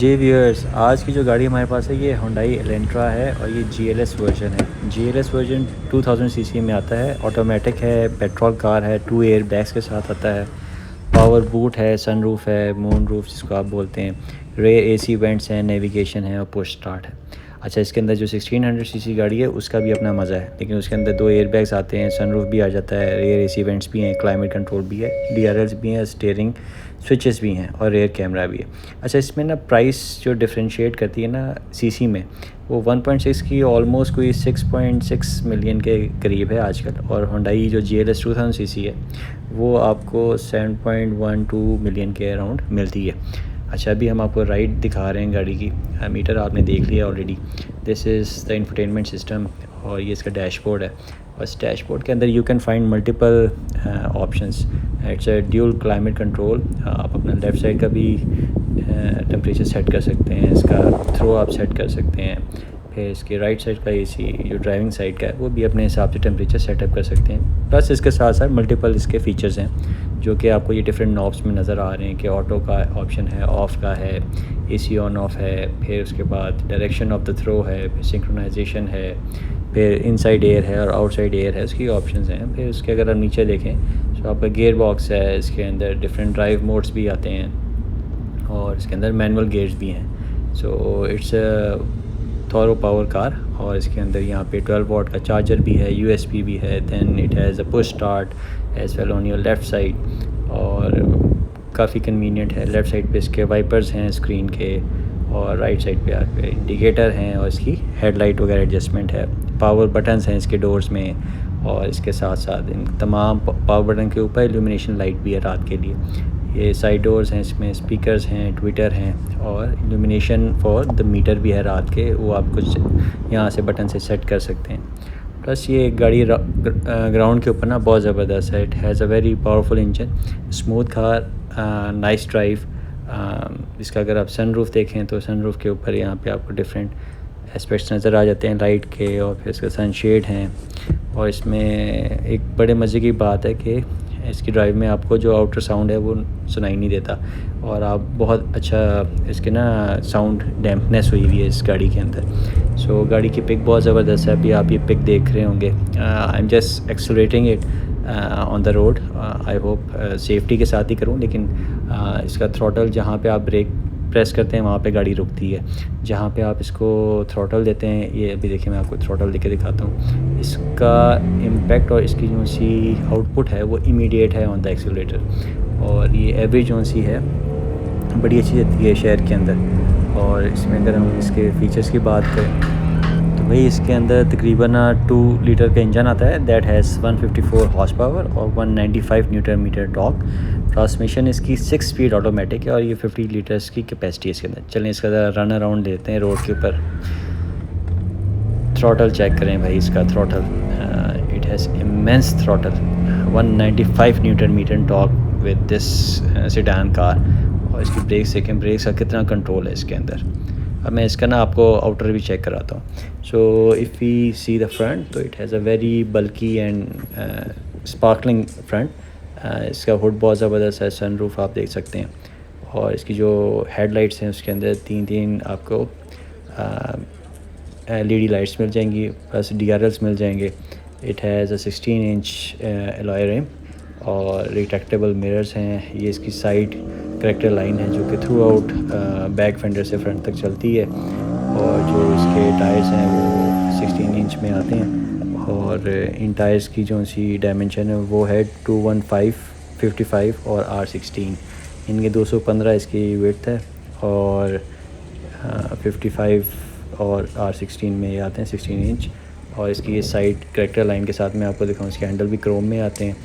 जी viewers, आज की जो गाड़ी हमारे पास है ये Hyundai Elantra है और ये GLS वर्जन है। GLS वर्जन 2000 सीसी में आता है, ऑटोमेटिक है, पेट्रोल कार है, 2 एयर बैग्स के साथ आता है, पावर बूट है, सनरूफ है, मून रूफ जिसको आप बोलते हैं, रेयर एसी वेंट्स हैं, नेविगेशन है और पुश स्टार्ट है। अच्छा, इसके अंदर जो 1600 सीसी गाड़ी है उसका भी अपना मज़ा है, लेकिन उसके अंदर 2 एयर बैग्स आते हैं, सनरूफ भी आ जाता है, रेयर एसी वेंट्स भी हैं, क्लाइमेट कंट्रोल भी है, DRLs भी हैं, स्टीयरिंग स्विचेस भी हैं और रेयर कैमरा भी है। अच्छा, इसमें ना प्राइस जो डिफरेंशिएट करती है ना सीसी में, वो 1.6 की ऑलमोस्ट कोई 6.6 मिलियन के करीब है आजकल, और Hyundai जो GLS 2000 सीसी है वो आपको 7.12 मिलियन के अराउंड मिलती है। अच्छा, अभी हम आपको राइट दिखा रहे हैं गाड़ी की। मीटर आपने देख लिया already. This is the infotainment system और ये इसका डैशबोर्ड है, और इस डैशबोर्ड के अंदर you can find multiple options. It's a dual climate control. आप अपना लेफ़्ट साइड का भी टेम्परेचर सेट कर सकते हैं, इसका थ्रो आप सेट कर सकते हैं, फिर इसके राइट साइड का AC जो ड्राइविंग साइड का है वो भी अपने हिसाब से टेम्परेचर सेटअप कर सकते हैं। प्लस इसके साथ साथ मल्टीपल इसके फ़ीचर्स हैं जो कि आपको ये डिफरेंट नॉब्स में नज़र आ रहे हैं कि ऑटो का ऑप्शन है, ऑफ़ का है, AC ऑन ऑफ है, फिर उसके बाद डायरेक्शन ऑफ द थ्रो है, फिर सिंक्रोनाइजेशन है, फिर इनसाइड एयर है और आउटसाइड एयर है, उसकी ऑप्शंस हैं। फिर उसके अगर आप नीचे देखें तो आपका गियर बॉक्स है, इसके अंदर डिफरेंट ड्राइव मोड्स भी आते हैं और इसके अंदर मैनुअल गेयर्स भी हैं। So it's thorough power car, और इसके अंदर यहाँ पे 12 वॉट का चार्जर भी है, USB भी है, then it has a push start as well on your left side, और काफ़ी कन्वीनियंट है। लेफ़्ट साइड पे इसके वाइपर्स हैं स्क्रीन के, और राइट साइड पे आपके इंडिकेटर हैं, और इसकी हेडलाइट वगैरह एडजस्टमेंट है। पावर बटन्स हैं इसके डोर्स में, और इसके साथ साथ इन तमाम पावर बटन के ऊपर इल्यूमिनेशन लाइट भी है रात के लिए। ये साइड डोर्स हैं, इसमें स्पीकर्स हैं, ट्विटर हैं, और इल्यूमिनेशन फॉर द मीटर भी है रात के, वो आप कुछ यहाँ से बटन से सेट कर सकते हैं। प्लस ये गाड़ी ग्राउंड के ऊपर ना बहुत ज़बरदस्त है। It has a very powerful engine, smooth car, nice drive. इसका अगर आप सनरूफ देखें तो सनरूफ के ऊपर यहाँ पे आपको डिफरेंट एस्पेक्ट्स नज़र आ जाते हैं लाइट के, और फिर इसका सनशेड हैं। और इसमें एक बड़े मज़े की बात है कि इसकी ड्राइव में आपको जो आउटर साउंड है वो सुनाई नहीं देता, और आप बहुत अच्छा इसके ना साउंड डैम्पनेस हुई हुई है इस गाड़ी के अंदर। सो गाड़ी की पिक बहुत ज़बरदस्त है। अभी आप ये पिक देख रहे होंगे। I am just accelerating it on the road. I hope safety के साथ ही करूँ, लेकिन इसका थ्रॉटल जहाँ पे आप ब्रेक प्रेस करते हैं वहाँ पे गाड़ी रुकती है, जहाँ पे आप इसको थ्रॉटल देते हैं, ये अभी देखिए मैं आपको थ्रॉटल देके दिखाता हूँ। इसका इम्पैक्ट और इसकी जो सी आउटपुट है वो इमीडिएट है ऑन द एक्सीलरेटर, और ये एवरेज जो सी है बड़ी अच्छी रहती है शहर के अंदर। और इसमें अगर हम इसके फ़ीचर्स की बात करें तो भाई इसके अंदर तकरीबन 2 लीटर का इंजन आता है, दैट हैज़ 154 हॉर्स पावर और 195 न्यूटन मीटर टॉर्क। ट्रांसमिशन इसकी 6 स्पीड ऑटोमेटिक है, और ये 50 लीटर्स की कैपेसिटी है इसके अंदर। चलें इसका ज़रा रन अराउंड लेते हैं रोड के ऊपर। थ्रॉटल चेक करें भाई, इसका throttle, it has immense throttle, 195 newton meter torque with this sedan car. और इसकी ब्रेक सेकेंड ब्रेक्स का कितना कंट्रोल है इसके अंदर। अब मैं इसका ना आपको आउटर भी चेक कराता हूँ। So if we see the front, तो it has a very bulky and sparkling front. इसका हुड बहुत ज़बरदस्त है, सनरूफ आप देख सकते हैं, और इसकी जो हेडलाइट्स हैं उसके अंदर तीन आपको LED लाइट्स मिल जाएंगी, प्लस DRLs मिल जाएंगे। It has a 16 inch alloy rim और रिट्रैक्टेबल मिरर्स हैं। ये इसकी साइड करेक्टर लाइन है जो कि थ्रू आउट बैक फेंडर से फ्रंट तक चलती है, और जो इसके टायर्स हैं वो 16 इंच में आते हैं, और इन टायर्स की जो सी डायमेंशन है वो है 215, 55 और R16। इनके 215 इसकी विड्थ है, और 55 और R16 में ये आते हैं 16 इंच। और इसकी ये साइड करेक्टर लाइन के साथ मैं आपको दिखाऊँ, इसके हैंडल भी क्रोम में आते हैं।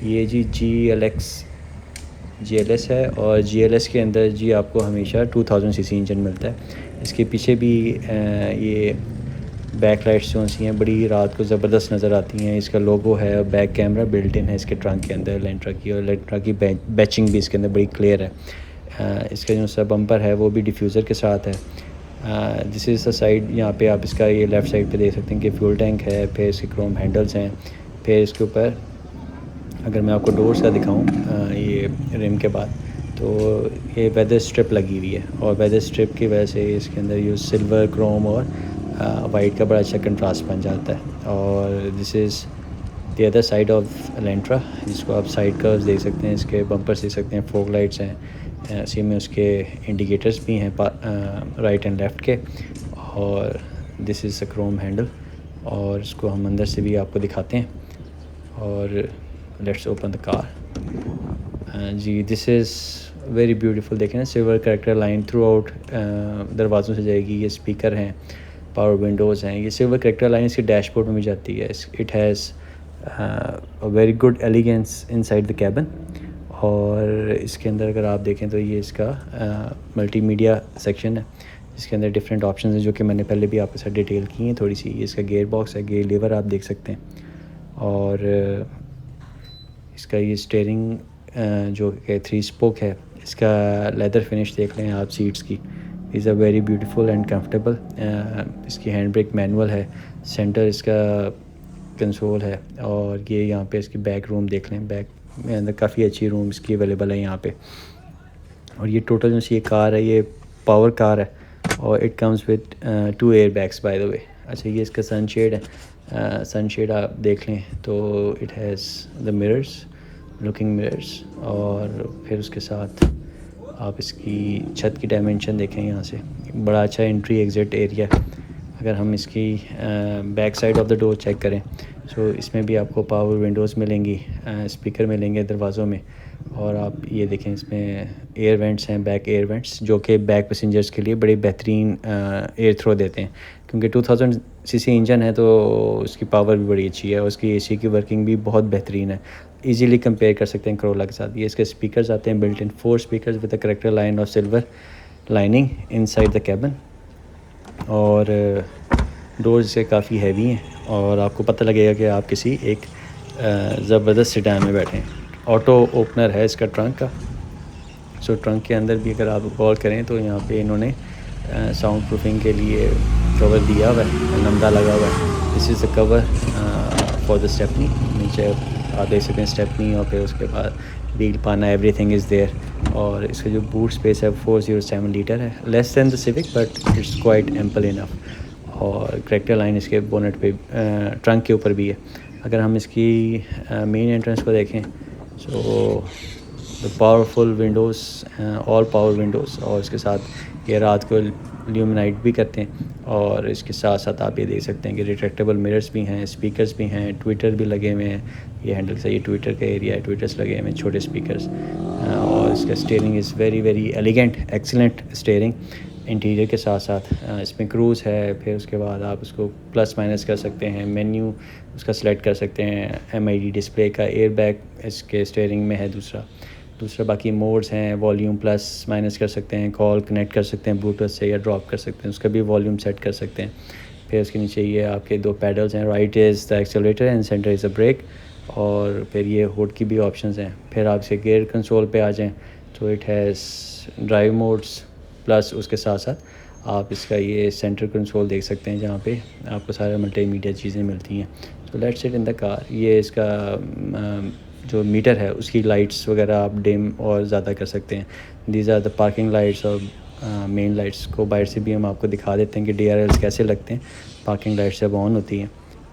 ये जी GLS है, और GLS के अंदर जी आपको हमेशा 2000 सीसी इंजन मिलता है। इसके पीछे भी ये बैक लाइट्स जो सी हैं बड़ी रात को ज़बरदस्त नज़र आती हैं। इसका लोगो है, बैक कैमरा बिल्ट इन है इसके ट्रंक के अंदर एलेंट्रा की, और एलेंट्रा की बैचिंग भी इसके अंदर बड़ी क्लियर है। इसका जो सा बम्पर है वो भी डिफ्यूज़र के साथ है। दिस इज़ द साइड, यहाँ पे आप इसका ये लेफ़्ट साइड पे देख सकते हैं कि फ्यूल टैंक है, फिर इसके क्रोम हैंडल्स हैं। फिर इसके ऊपर अगर मैं आपको डोर्स का दिखाऊँ ये रिम के बाद, तो ये वेदर स्ट्रिप लगी हुई है और वेदर स्ट्रिप की वजह से इसके अंदर ये सिल्वर क्रोम और वाइट का बड़ा अच्छा कंट्रास्ट बन जाता है। और this is the other side of Elantra, जिसको आप साइड कर्व्स देख सकते हैं, इसके बम्पर्स देख सकते हैं, फोक लाइट्स हैं, इसी में उसके इंडिकेटर्स भी हैं राइट एंड लेफ़्ट के। और this is a Chrome handle और इसको हम अंदर से भी आपको दिखाते हैं। और लेट्स ओपन द कार। जी दिस इज़ वेरी ब्यूटीफुल, देखें ना silver character line throughout दरवाज़ों से जाएगी। ये स्पीकर हैं, पावर विंडोज़ हैं, ये सिल्वर करेक्टर लाइन इसके डैशबोर्ड में भी जाती है। It has a very good elegance inside the cabin. और इसके अंदर अगर आप देखें तो ये इसका मल्टीमीडिया सेक्शन है, इसके अंदर डिफरेंट ऑप्शंस हैं जो कि मैंने पहले भी आपके साथ डिटेल की हैं थोड़ी सी। ये इसका गेयर बॉक्स है, गेयर लीवर आप देख सकते हैं। और इसका ये स्टीयरिंग जो है 3 स्पोक है, इसका लेदर फिनिश देख लें आप सीट्स की, is a very beautiful and comfortable. इसकी हैंड ब्रेक मैनुअल है, सेंटर इसका कंसोल है। और ये यहाँ पे इसकी बैक रूम देख लें, बैक में अंदर काफ़ी अच्छी रूम इसकी अवेलेबल है यहाँ पे। और ये टोटल जो ये कार है ये पावर कार है और it comes with 2 air bags by the way. अच्छा ये इसका सनशेड है, सनशेड आप देख लें तो it has the mirrors, looking mirrors. और फिर उसके साथ आप इसकी छत की डायमेंशन देखें यहाँ से, बड़ा अच्छा एंट्री एग्ज़िट एरिया। अगर हम इसकी back side of the door check करें सो इसमें भी आपको पावर विंडोज़ मिलेंगी, स्पीकर मिलेंगे दरवाज़ों में। और आप ये देखें इसमें एयर वेंट्स हैं, बैक एयर वेंट्स, जो कि बैक पैसेंजर्स के लिए बड़ी बेहतरीन एयर थ्रो देते हैं। क्योंकि 2000 सीसी इंजन है तो उसकी पावर भी बड़ी अच्छी है और उसकी एसी की वर्किंग भी बहुत बेहतरीन है। इजीली कंपेयर कर सकते हैं करोला के साथ। ये इसके स्पीकर्स आते हैं built in, 4 speakers with a character line और silver lining inside the cabin. और डोर्स से काफ़ी हैवी हैं और आपको पता लगेगा कि आप किसी एक ज़बरदस्त सेडान में बैठे हैं। ऑटो ओपनर है इसका ट्रंक का। सो ट्रंक के अंदर भी अगर आप गौर करें तो यहाँ पे इन्होंने साउंड प्रूफिंग के लिए कवर दिया हुआ है, नमदा लगा हुआ है। This is the cover for the stepney. नीचे आप देख सकते हैं स्टेपनी और फिर उसके बाद व्हील पाना, एवरीथिंग इज़ देयर। और इसका जो बूट स्पेस है 407 लीटर है, less than the civic but it's quite ample enough. और करेक्टर लाइन इसके बोनेट पे ट्रंक के ऊपर भी है। अगर हम इसकी मेन एंट्रेंस को देखें so the powerful Windows, all power Windows, और इसके साथ ये रात को ल्यूमिनाइट भी करते हैं। और इसके साथ साथ आप ये देख सकते हैं कि रिट्रैक्टेबल मिरर्स भी हैं, स्पीकर्स भी हैं, ट्विटर भी लगे हुए हैं। ये हैंडल से ये ट्विटर का एरिया है, ट्विटर्स लगे हुए हैं, छोटे स्पीकर्स। और इसका steering is very very elegant, excellent steering. Interior के साथ साथ इसमें क्रूज़ है, फिर उसके बाद आप उसको प्लस माइनस कर सकते हैं, मेन्यू उसका सेलेक्ट कर सकते हैं, MID डिस्प्ले का, एयर बैग इसके स्टीयरिंग में है दूसरा बाकी मोड्स हैं, वॉल्यूम प्लस माइनस कर सकते हैं, कॉल कनेक्ट कर सकते हैं ब्लूटूथ से या ड्रॉप कर सकते हैं, उसका भी वॉल्यूम सेट कर सकते हैं। फिर उसके नीचे ये आपके 2 पैडल्स हैं, right is the accelerator and centre is a brake. और फिर ये हुड की भी ऑप्शंस हैं। फिर आप इसे गियर कंसोल पे आ जाएं तो it has drive modes plus उसके साथ साथ आप इसका ये सेंटर कंसोल देख सकते हैं जहाँ पे आपको सारे मल्टीमीडिया चीज़ें मिलती हैं। तो let's sit in the car. ये इसका जो मीटर है उसकी लाइट्स वगैरह आप डिम और ज़्यादा कर सकते हैं। These are the parking lights और मेन लाइट्स को बाहर से भी हम आपको दिखा देते हैं कि DRLs कैसे लगते हैं पार्किंग लाइट्स जब ऑन होती हैं।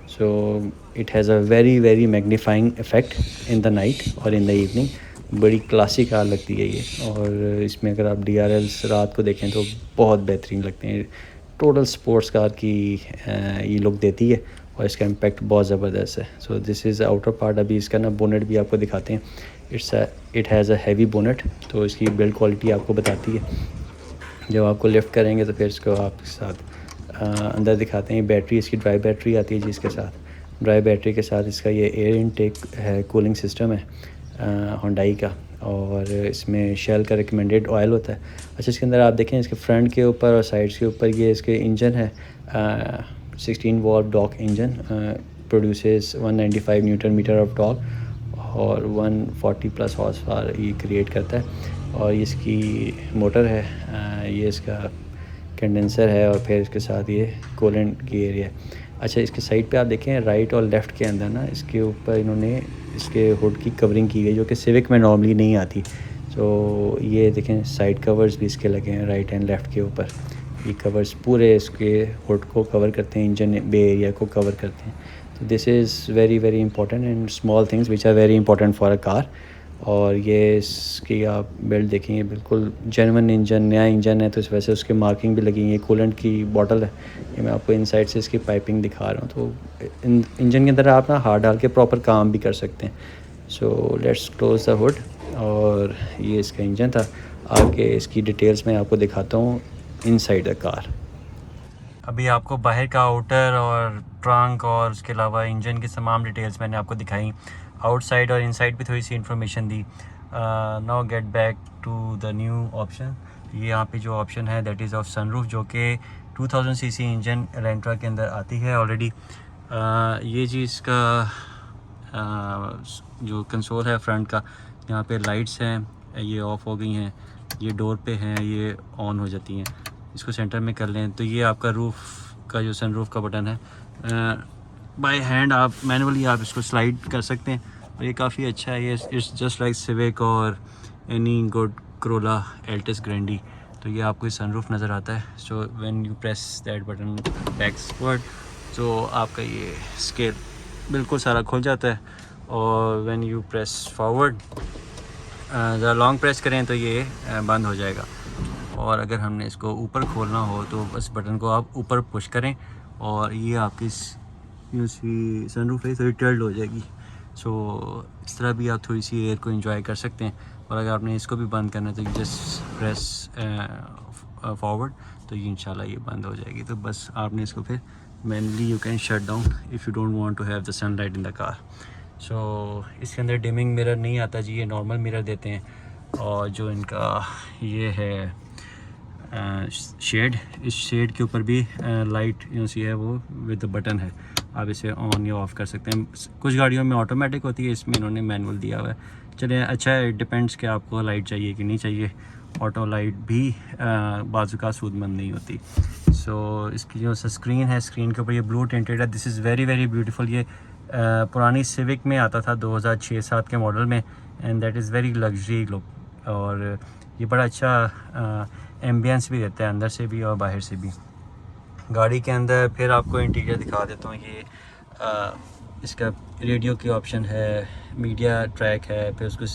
सो it has a very very magnifying effect in the night और इन द इवनिंग। बड़ी क्लासी कार लगती है ये। और इसमें अगर आप DRLs रात को देखें तो बहुत बेहतरीन लगते हैं। टोटल स्पोर्ट्स कार की ये लुक देती है और इसका इम्पैक्ट बहुत ज़बरदस्त है। So this is outer part. अभी इसका ना बोनेट भी आपको दिखाते हैं। It has a heavy bonnet, तो इसकी बिल्ड क्वालिटी आपको बताती है। जब आपको लिफ्ट करेंगे तो फिर इसको आपके साथ अंदर दिखाते हैं। बैटरी इसकी ड्राई बैटरी आती है जिसके साथ ड्राई बैटरी के साथ इसका ये एयर इनटेक है, कूलिंग सिस्टम है होंडाई का। और इसमें शेल का रिकमेंडेड ऑयल होता है। अच्छा इसके अंदर आप देखें इसके फ्रंट के ऊपर और साइड्स के ऊपर ये इसके इंजन है 16 valve DOHC engine, produces 195 newton meter of torque और 140 प्लस हॉर्स पावर ये क्रिएट करता है। और इसकी मोटर है, ये इसका कंडेंसर है और फिर इसके साथ ये कूलेंट की एरिया है। अच्छा इसके साइड पे आप देखें राइट और लेफ़्ट के अंदर ना इसके ऊपर इन्होंने इसके हुड की कवरिंग की गई जो कि सिविक में नॉर्मली नहीं आती। सो ये देखें साइड कवर्स भी इसके लगे हैं राइट एंड लेफ़्ट के ऊपर। ये कवर्स पूरे इसके हुड को कवर करते हैं, इंजन बे एरिया को कवर करते हैं। तो this is very very important and small things which are very important for a car. और ये इसकी आप बेल्ट देखेंगे बिल्कुल जेन्युइन इंजन, नया इंजन है तो इस वजह से उसके मार्किंग भी लगी है। कूलेंट की बॉटल है, ये मैं आपको इनसाइड से इसकी पाइपिंग दिखा रहा हूँ। तो इंजन के अंदर आप ना हाथ डाल के प्रॉपर काम भी कर सकते हैं। So let's close the hood. और ये इसका इंजन था। आगे इसकी डिटेल्स मैं आपको दिखाता हूँ इनसाइड द कार। अभी आपको बाहर का आउटर और ट्रंक और उसके अलावा इंजन की तमाम डिटेल्स मैंने आपको दिखाई, आउटसाइड और इनसाइड भी थोड़ी सी इन्फॉर्मेशन दी। Now get back to the new option. ये यहाँ पे जो ऑप्शन है दैट इज़ ऑफ सनरूफ, जो कि 2000 सीसी इंजन एलेंट्रा के अंदर आती है ऑलरेडी। ये चीज़ का जो कंसोल है फ्रंट का, यहाँ पे लाइट्स हैं, ये ऑफ़ हो गई हैं, ये डोर पे हैं, ये ऑन हो जाती हैं। इसको सेंटर में कर लें तो ये आपका रूफ़ का जो सनरूफ का बटन है, बाय हैंड आप मैनुअली आप इसको स्लाइड कर सकते हैं और ये काफ़ी अच्छा है। ये इट्स जस्ट लाइक सिविक और एनी गुड करोला एल्टिस ग्रैंडी। तो ये आपको सनरूफ नज़र आता है। So when you press that button backward तो आपका ये स्केल बिल्कुल सारा खुल जाता है। और व्हेन यू प्रेस फॉरवर्ड ज़रा लॉन्ग प्रेस करें तो ये बंद हो जाएगा। और अगर हमने इसको ऊपर खोलना हो तो बस बटन को आप ऊपर पुश करें और ये आपकी सनरूफ है थोड़ी टर्ल्ड हो जाएगी। सो इस तरह भी आप थोड़ी सी एयर को एंजॉय कर सकते हैं। और अगर आपने इसको भी बंद करना है तो जस्ट प्रेस फॉरवर्ड तो ये इंशाल्लाह ये बंद हो जाएगी। तो बस आपने इसको फिर manually you can shut down if you don't want to have the sunlight in the car. So इसके अंदर डिमिंग मिरर नहीं आता जी, ये नॉर्मल मिरर देते हैं। और जो इनका ये है शेड, इस शेड के ऊपर भी लाइट जो सी है वो विद द बटन है, आप इसे ऑन या ऑफ़ कर सकते हैं। कुछ गाड़ियों में ऑटोमेटिक होती है, इसमें इन्होंने मैनुअल दिया हुआ है। चलिए अच्छा है, डिपेंड्स कि आपको लाइट चाहिए कि नहीं चाहिए। ऑटो लाइट भी बाजू का सूदमंद नहीं होती। सो इसकी जो स्क्रीन है, स्क्रीन के ऊपर ये ब्लू टिंटेड है। This is very very beautiful. ये पुरानी सिविक में आता था 2006-07 के मॉडल में and that is very luxury look. और ये बड़ा अच्छा एम्बियंस भी देता है अंदर से भी और बाहर से भी। गाड़ी के अंदर फिर आपको इंटीरियर दिखा देता हूँ। ये इसका रेडियो की ऑप्शन है, मीडिया ट्रैक है, फिर उसको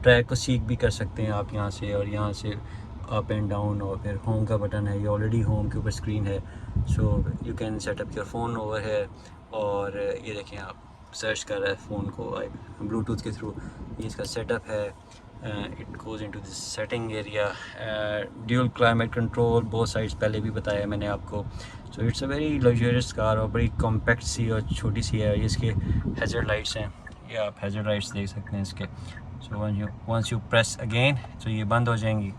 ट्रैक को सीख भी कर सकते हैं आप यहाँ से, और यहाँ से अप एंड डाउन। और फिर होम का बटन है, ये ऑलरेडी होम के ऊपर स्क्रीन है। So you can set up your phone over है। और ये देखें आप सर्च कर रहे हैं फ़ोन को ब्लूटूथ के थ्रू, ये इसका सेटअप है। It goes into this setting area, dual climate control, both sides पहले भी बताया मैंने आपको। So it's a very luxurious car और बड़ी कॉम्पैक्ट सी और छोटी सी है। इसके हैज़र्ड लाइट्स हैं, ये आप हैज़र्ड लाइट्स देख सकते हैं इसके। So once you press again तो ये बंद हो जाएंगी।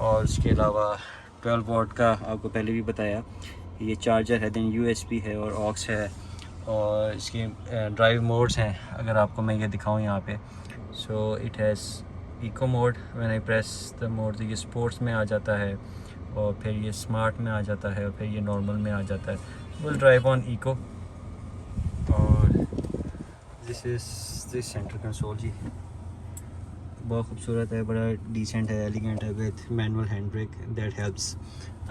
और उसके अलावा 12 वॉट का आपको पहले भी बताया, ये चार्जर है, देन USB है और ऑक्स है। और इसके ड्राइव मोड्स हैं, अगर आपको मैं ये दिखाऊं यहाँ पे। So it has eco mode, when I press the mode तो ये स्पोर्ट्स में आ जाता है, और फिर ये स्मार्ट में आ जाता है, और फिर ये नॉर्मल में आ जाता है। Will drive on eco. और this is this centre console जी, बहुत खूबसूरत है, बड़ा डिसेंट है, एलिगेंट है, with manual hand brake that helps.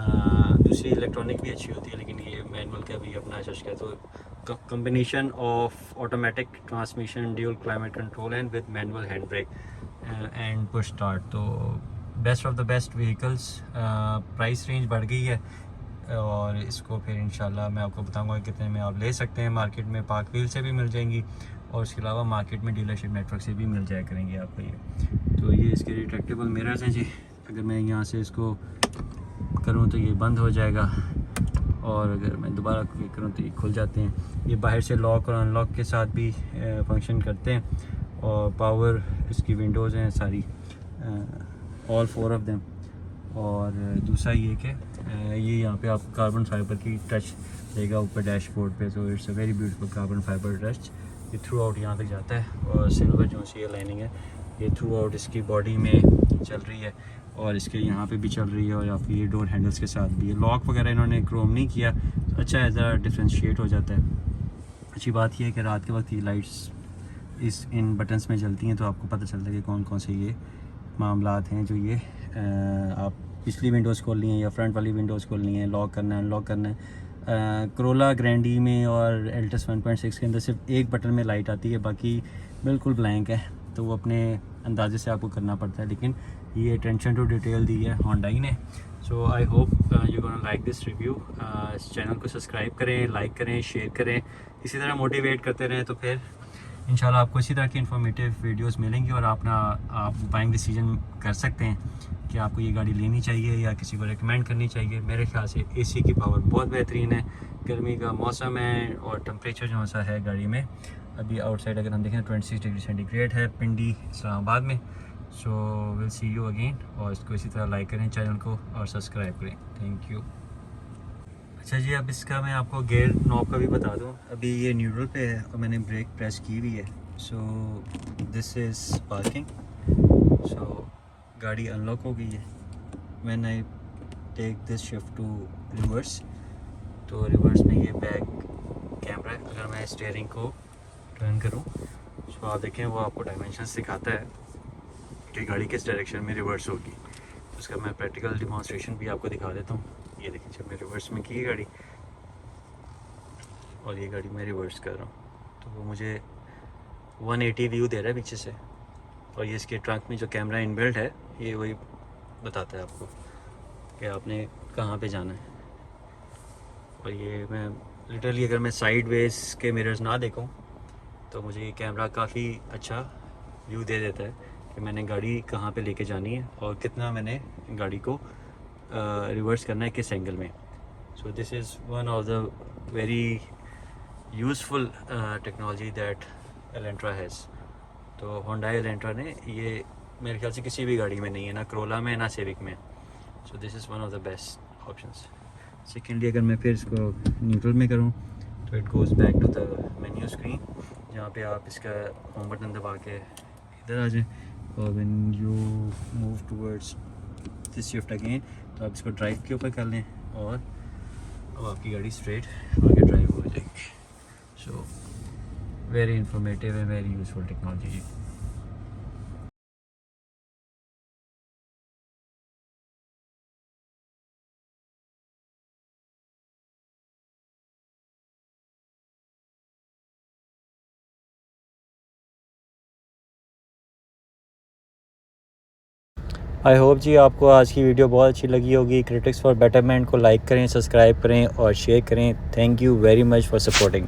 दूसरी इलेक्ट्रॉनिक भी अच्छी होती है लेकिन ये मैनुअल का भी अपना चस्का है। तो combination of automatic transmission, dual climate control and with manual hand brake and push start. तो best of the best vehicles. Price range बढ़ गई है और इसको फिर इंशाल्लाह मैं आपको बताऊंगा कितने में आप ले सकते हैं। मार्केट में पार्क व्हील से भी मिल जाएंगी और उसके अलावा मार्केट में डीलरशिप नेटवर्क से भी मिल जाया करेंगे आपको ये। तो ये इसके रिट्रैक्टेबल मिरर्स हैं जी, अगर मैं यहाँ से इसको करूँ तो ये बंद हो जाएगा, और अगर मैं दोबारा क्लिक करूँ तो ये खुल जाते हैं। ये बाहर से लॉक और अनलॉक के साथ भी फंक्शन करते हैं। और पावर इसकी विंडोज़ हैं सारी, ऑल 4 ऑफ देम। और दूसरा ये कि ये यहाँ पे आपको कार्बन फाइबर की टच देगा ऊपर डैशबोर्ड पे। तो it's a very beautiful carbon fibre touch. ये थ्रू आउट यहाँ तक जाता है, और सिल्वर जो सी लाइनिंग है ये थ्रू आउट इसकी बॉडी में चल रही है, और इसके यहाँ पे भी चल रही है, और या फिर ये डोर हैंडल्स के साथ भी है। लॉक वगैरह इन्होंने क्रोम नहीं किया, तो अच्छा है, ज़रा डिफ्रेंशिएट हो जाता है। अच्छी बात यह है कि रात के वक्त ये लाइट्स इन बटन्स में जलती हैं, तो आपको पता चलता है कि कौन कौन से ये मामलात हैं जो ये आप पिछली विंडोज़ खोलनी है या फ्रंट वाली विंडोज़ खोलनी है, लॉक करना है, अनलॉक करना है। करोला ग्रैंडी में और एल्टस 1.6 के अंदर सिर्फ एक बटन में लाइट आती है, बाकी बिल्कुल ब्लैंक है, तो वो अपने अंदाजे से आपको करना पड़ता है। लेकिन ये अटेंशन टू डिटेल दी है होंडाई ने। So I hope you gonna like this review. इस चैनल को सब्सक्राइब करें, लाइक करें, शेयर करें, इसी तरह मोटिवेट करते रहें, तो फिर इंशाल्लाह आपको इसी तरह की इन्फॉर्मेटिव वीडियोस मिलेंगी और आप बाइंग डिसीजन कर सकते हैं कि आपको ये गाड़ी लेनी चाहिए या किसी को रेकमेंड करनी चाहिए। मेरे ख्याल से एसी की पावर बहुत बेहतरीन है, गर्मी का मौसम है और टेम्परेचर जो सा है गाड़ी में अभी आउटसाइड अगर हम देखें 26 डिग्री सेंटीग्रेड है पिंडी इस्लामाबाद में। So will see you again, और इसको इसी तरह लाइक करें चैनल को और सब्सक्राइब करें। Thank you. अच्छा जी, अब इसका मैं आपको गेयर नॉब का भी बता दूं। अभी ये न्यूट्रल पे है और मैंने ब्रेक प्रेस की हुई है। So this is parking. So गाड़ी अनलॉक हो गई है। When I take this shift to reverse, तो रिवर्स में ये बैक कैमरा है। अगर मैं स्टीयरिंग को टर्न करूं तो आप देखें वो आपको डायमेंशंस दिखाता है कि गाड़ी किस डायरेक्शन में रिवर्स होगी। उसका मैं प्रैक्टिकल डिमॉन्स्ट्रेशन भी आपको दिखा देता हूँ। ये देखिए, जब मैं रिवर्स में की गाड़ी और ये गाड़ी मैं रिवर्स कर रहा हूँ तो वो मुझे 180 व्यू दे रहा है पीछे से, और ये इसके ट्रंक में जो कैमरा इनबिल्ट है ये वही बताता है आपको कि आपने कहाँ पे जाना है। और ये मैं लिटरली अगर मैं साइड वेज के मिरर्स ना देखूँ तो मुझे ये कैमरा काफ़ी अच्छा व्यू दे देता है कि मैंने गाड़ी कहाँ पे लेके जानी है और कितना मैंने गाड़ी को रिवर्स करना है किस एंगल में। So this is one of the very useful technology that Elantra has. तो होंडाई एलेंट्रा ने ये मेरे ख्याल से किसी भी गाड़ी में नहीं है, ना करोला में ना सिविक में। So this is one of the best options. Secondly अगर मैं फिर इसको न्यूट्रल में करूँ तो it goes back to the menu screen, जहाँ पे आप इसका होम बटन दबा के इधर आ जाएं, और when you move towards this shift again तो आप इसको ड्राइव के ऊपर कर लें और अब आपकी गाड़ी स्ट्रेट आगे ड्राइव हो जाएगी। So very informative and very useful technology. I hope जी आपको आज की वीडियो बहुत अच्छी लगी होगी। क्रिटिक्स फॉर बेटरमेंट को लाइक करें, सब्सक्राइब करें और शेयर करें। Thank you very much for supporting.